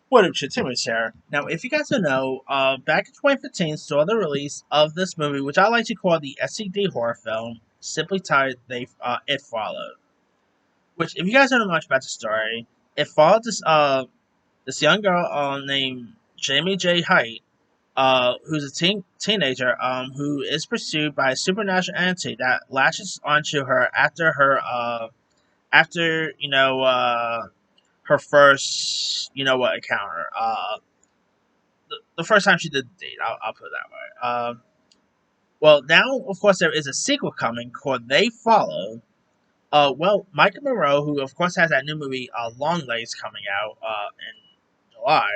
What up, Chitimus here. Now, if you guys don't know, back in 2015 saw the release of this movie, which I like to call the SCD horror film, simply titled It Followed. Which, if you guys don't know much about the story, it followed this young girl named Jamie J. Height, who's a teenager who is pursued by a supernatural entity that latches onto her after her first encounter. The first time she did the date. I'll put it that way. Well, now of course there is a sequel coming called They Follow. Well, Maika Monroe, who of course has that new movie Long Legs coming out in July,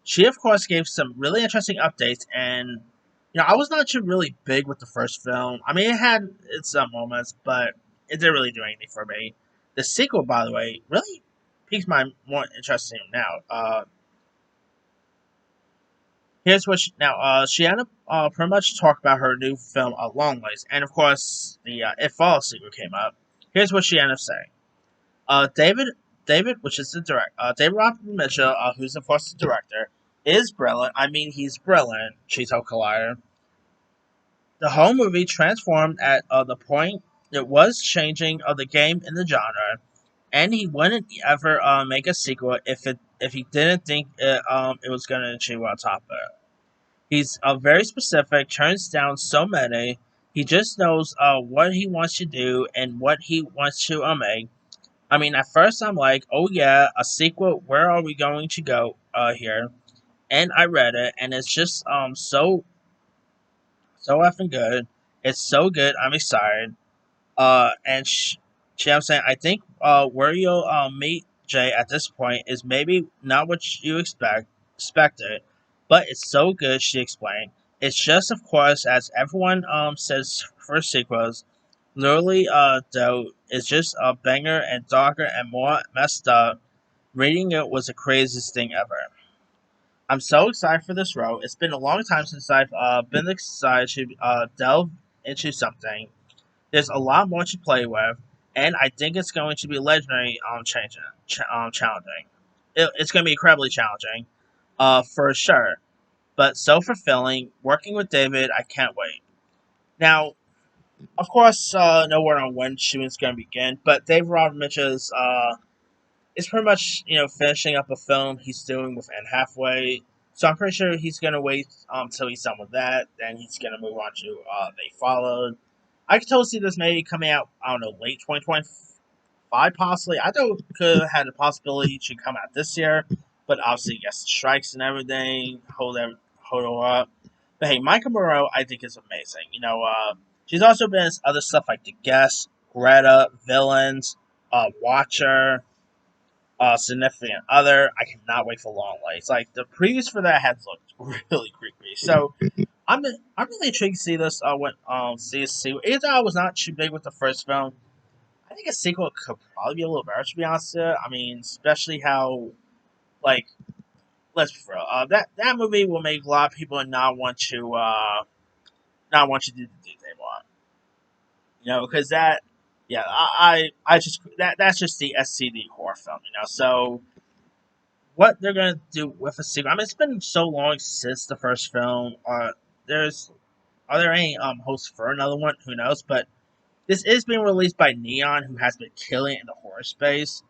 she of course gave some really interesting updates. And I was not too really big with the first film. I mean, it had its moments, but it didn't really do anything for me. The sequel, by the way, really piques my more interest in now. Here's what she ended up pretty much talk about her new film, Long Ways, and of course the It Follows sequel came up. Here's what she ended up saying. David, which is the director, David Robert Mitchell, who's of course the director, is brilliant. I mean, he's brilliant. Cheeto Collider. The whole movie transformed at the point it was changing of the game in the genre, and he wouldn't ever make a sequel if he didn't think it was going to achieve on top of it. He's very specific, turns down so many. He just knows what he wants to do and what he wants to make. I mean, at first I'm like, oh yeah, a sequel. Where are we going to go here? And I read it, and it's just so effing good. It's so good. I'm excited. And I'm saying I think where you'll meet Jay at this point is maybe not what you expected, but it's so good. She explained. It's just, of course, as everyone says for sequels, literally though it's just a banger and darker and more messed up. Reading it was the craziest thing ever. I'm so excited for this role. It's been a long time since I've been excited to delve into something. There's a lot more to play with, and I think it's going to be legendary challenging. It's going to be incredibly challenging, for sure, but so fulfilling. Working with David, I can't wait. Now, of course, no word on when shooting's going to begin, but Dave Robert Mitchell's is pretty much finishing up a film he's doing with Anne Halfway. So I'm pretty sure he's gonna wait till he's done with that. Then he's gonna move on to They Followed. I could totally see this maybe coming out. I don't know, late 2025 possibly. I thought it could have had a possibility to come out this year, but obviously yes, strikes and everything hold it up. But hey, Maika Monroe I think is amazing. She's also been in other stuff like The Guest, Greta, Villains, Watcher, significant other. I cannot wait for Long Legs. Like the previews for that had looked really creepy. So I'm really intrigued to see this. When see a sequel. Even though I was not too big with the first film, I think a sequel could probably be a little better. To be honest, I mean, especially how like let's be real. That movie will make a lot of people not want to do the things they want. Because that yeah, I just that's just the SCD horror film. So what they're gonna do with a sequel. I mean, it's been so long since the first film. There's are there any hosts for another one? Who knows? But this is being released by Neon, who has been killing it in the horror space.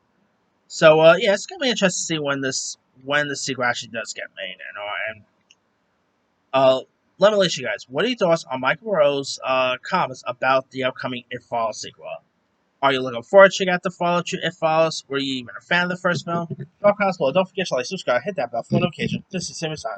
So yeah, it's gonna be interesting to see when the sequel actually does get made. And let me let you guys. What are your thoughts on Michael Rose comments about the upcoming It Follows sequel? Are you looking forward to check out the follow to It Follows? Were you even a fan of the first film? Drop comments below. Don't forget to like, subscribe, hit that bell for notifications. This is Simon Simon.